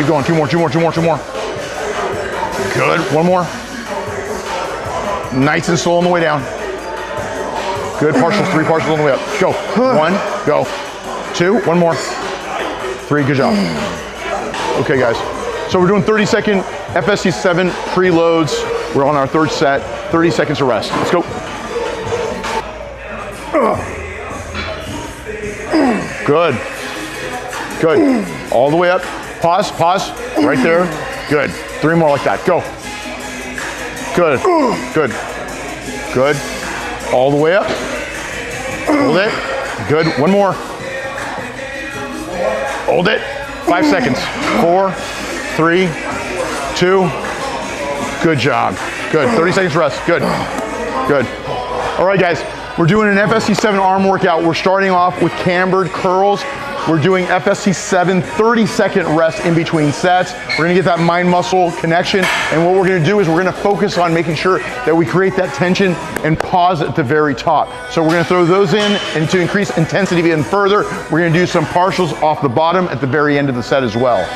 keep going. Two more. Good, one more. Nice and slow on the way down. Good, partials, 3 partials on the way up. Go, 1, go. 2, one more. 3, good job. Okay guys, so we're doing 30-second FSC7 preloads. We're on our 3rd set, 30 seconds of rest. Let's go. Good, good. All the way up, pause, right there. Good, 3 more like that, go. Good, good, good. All the way up, hold it, good, 1 more. Hold it, 5 seconds, 4, 3, 2, good job. Good, 30 seconds rest, good, good. All right guys, we're doing an FSC7 arm workout. We're starting off with cambered curls. We're doing FSC7 30-second rest in between sets. We're gonna get that mind-muscle connection, and what we're gonna do is we're gonna focus on making sure that we create that tension and pause at the very top. So we're gonna throw those in, and to increase intensity even further, we're gonna do some partials off the bottom at the very end of the set as well.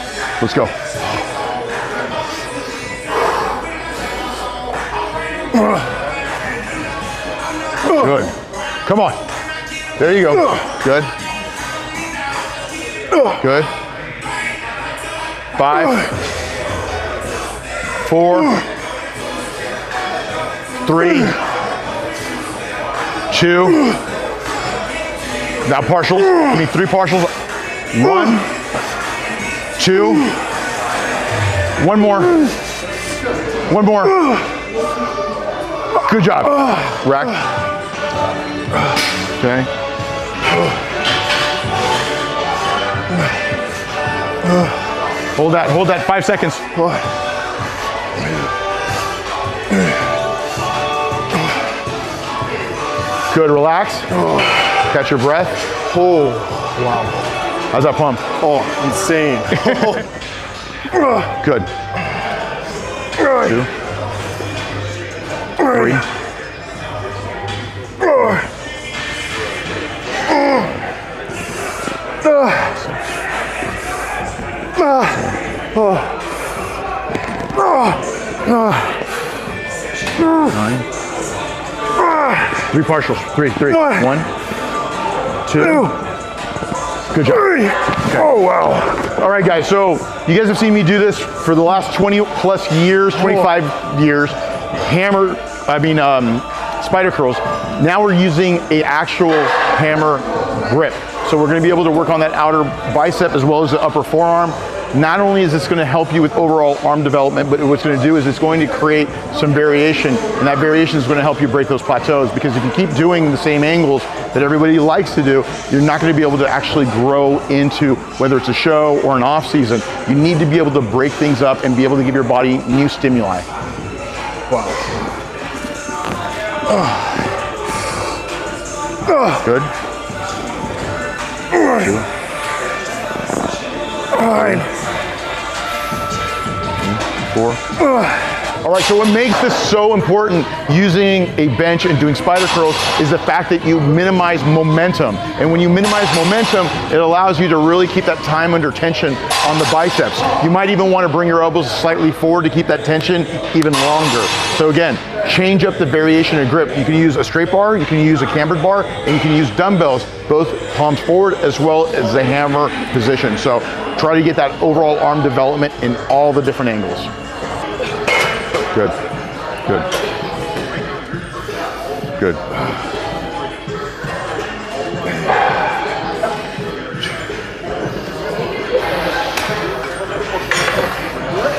Let's go. Good. Come on. There you go. Good. Good. 5, 4, 3, 2. Now partials. Give me 3 partials. 1, 2. 1 more. 1 more. Good job. Rack. Okay. Hold that 5 seconds. Good, relax. Catch your breath. Oh, wow. How's that pump? Oh, insane. Good. 2, 3. Nine. 3 partials. 3. 1, 2. Good job. Okay. Oh, wow. All right, guys. So you guys have seen me do this for the last 20 plus years, 25 years. Spider curls. Now we're using an actual hammer grip. So we're going to be able to work on that outer bicep as well as the upper forearm. Not only is this going to help you with overall arm development, but what's going to do is it's going to create some variation, and that variation is going to help you break those plateaus, because if you keep doing the same angles that everybody likes to do, you're not going to be able to actually grow into, whether it's a show or an off season. You need to be able to break things up and be able to give your body new stimuli. Wow. Good. 2. 9. 4. All right, so what makes this so important using a bench and doing spider curls is the fact that you minimize momentum. And when you minimize momentum, it allows you to really keep that time under tension on the biceps. You might even want to bring your elbows slightly forward to keep that tension even longer. So again, change up the variation of grip. You can use a straight bar, you can use a cambered bar, and you can use dumbbells, both palms forward as well as the hammer position. So try to get that overall arm development in all the different angles. Good, good, good.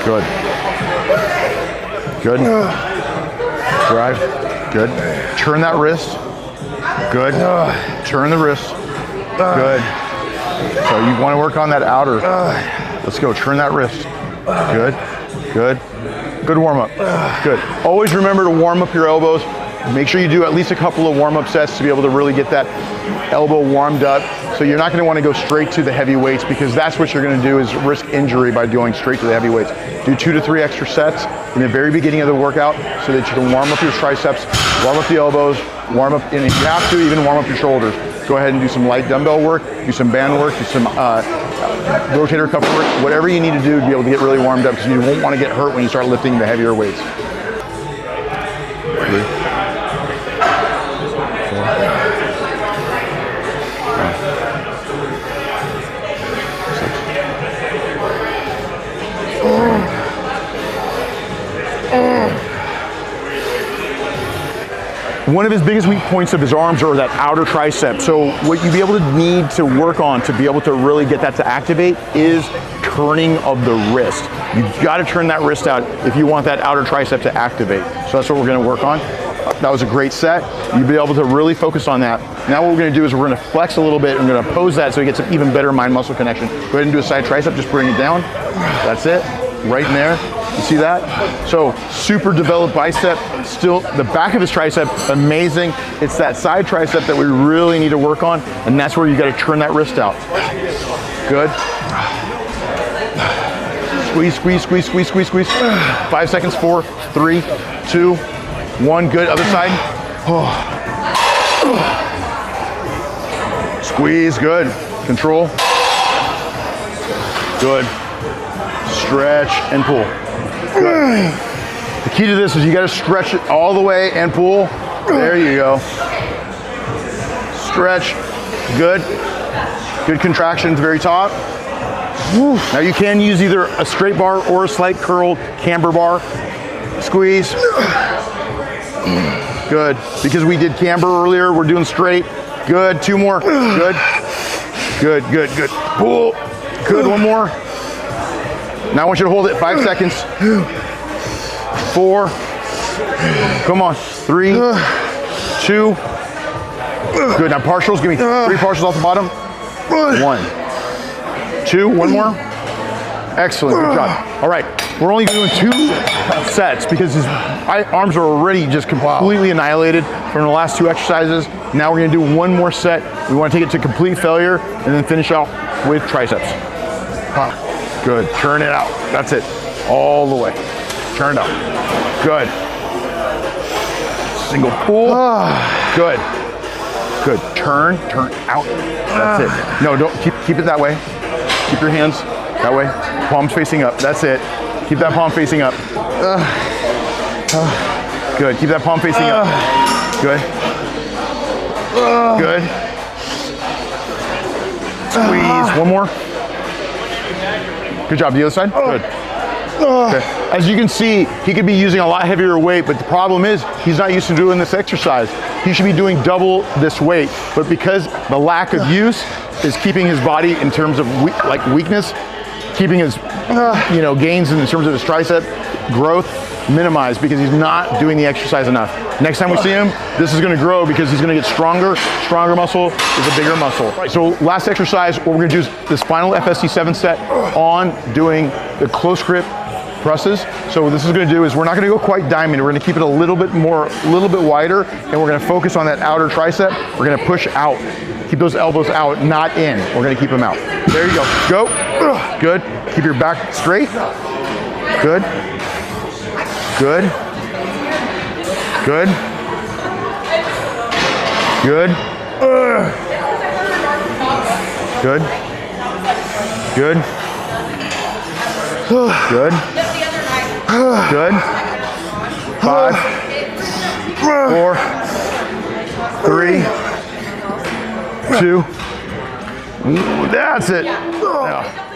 Good, good. Drive, good. Turn that wrist, good. Turn the wrist, good. So you want to work on that outer. Let's go, turn that wrist. Good, good. Good warm up, good. Always remember to warm up your elbows. Make sure you do at least a couple of warm up sets to be able to really get that elbow warmed up. So you're not gonna want to go straight to the heavy weights, because that's what you're gonna do is risk injury by going straight to the heavy weights. Do 2 to 3 extra sets in the very beginning of the workout so that you can warm up your triceps, warm up the elbows, warm up, and if you have to, even warm up your shoulders. go ahead and do some light dumbbell work, do some band work, do some rotator cuff work, whatever you need to do to be able to get really warmed up, because you won't want to get hurt when you start lifting the heavier weights. 3, 4, 5, 6. One of his biggest weak points of his arms are that outer tricep. So what you'd be able to need to work on to be able to really get that to activate is turning of the wrist. You've got to turn that wrist out if you want that outer tricep to activate. So that's what we're going to work on. That was a great set. You'll be able to really focus on that. Now what we're going to do is we're going to flex a little bit and we're going to pose that so we get some even better mind-muscle connection. Go ahead and do a side tricep, just bring it down. That's it, right in there. You see that? So super developed bicep, still the back of his tricep, amazing. It's that side tricep that we really need to work on, and that's where you got to turn that wrist out. Good. Squeeze, squeeze, squeeze, squeeze, squeeze, squeeze. 5 seconds, 4, 3, 2, 1, good. Other side. Squeeze, good. Control. Good. Stretch and pull. Good. The key to this is you got to stretch it all the way and pull. There you go. Stretch. Good. Good contraction at the very top. Now you can use either a straight bar or a slight curled camber bar. Squeeze. Good. Because we did camber earlier, we're doing straight. Good. 2 more. Good. Good, good, good. Pull. Good. 1 more. Now I want you to hold it 5 seconds. 4. Come on. 3, 2. Good. Now partials. Give me 3 partials off the bottom. 1, 2. 1 more. Excellent. Good job. All right. We're only doing 2 sets because his arms are already just completely annihilated from the last 2 exercises. Now we're going to do 1 more set. We want to take it to complete failure and then finish off with triceps. Good. Turn it out. That's it. All the way. Turn it out. Good. Single pull. Good. Good. Turn out. That's it. No, don't keep it that way. Keep your hands that way. Palms facing up. That's it. Keep that palm facing up. Good. Keep that palm facing up. Good. Good. Squeeze. 1 more. Good job. The other side? Good. Okay. As you can see, he could be using a lot heavier weight, but the problem is he's not used to doing this exercise. He should be doing double this weight, but because the lack of use is keeping his body in terms of weakness, keeping his gains in terms of his tricep growth minimized because he's not doing the exercise enough. Next time we see him, this is going to grow because he's going to get stronger. Stronger muscle is a bigger muscle. Right, so last exercise, what we're going to do is this final FST7 set on doing the close grip presses. So what this is going to do is we're not going to go quite diamond. We're going to keep it a little bit wider, and we're going to focus on that outer tricep. We're going to push out. Keep those elbows out, not in. We're going to keep them out. There you go. Go. Good. Keep your back straight. Good. Good. Good. Good. Good. Good. Good. Good. 5, 4, 3, 2. That's it. Yeah.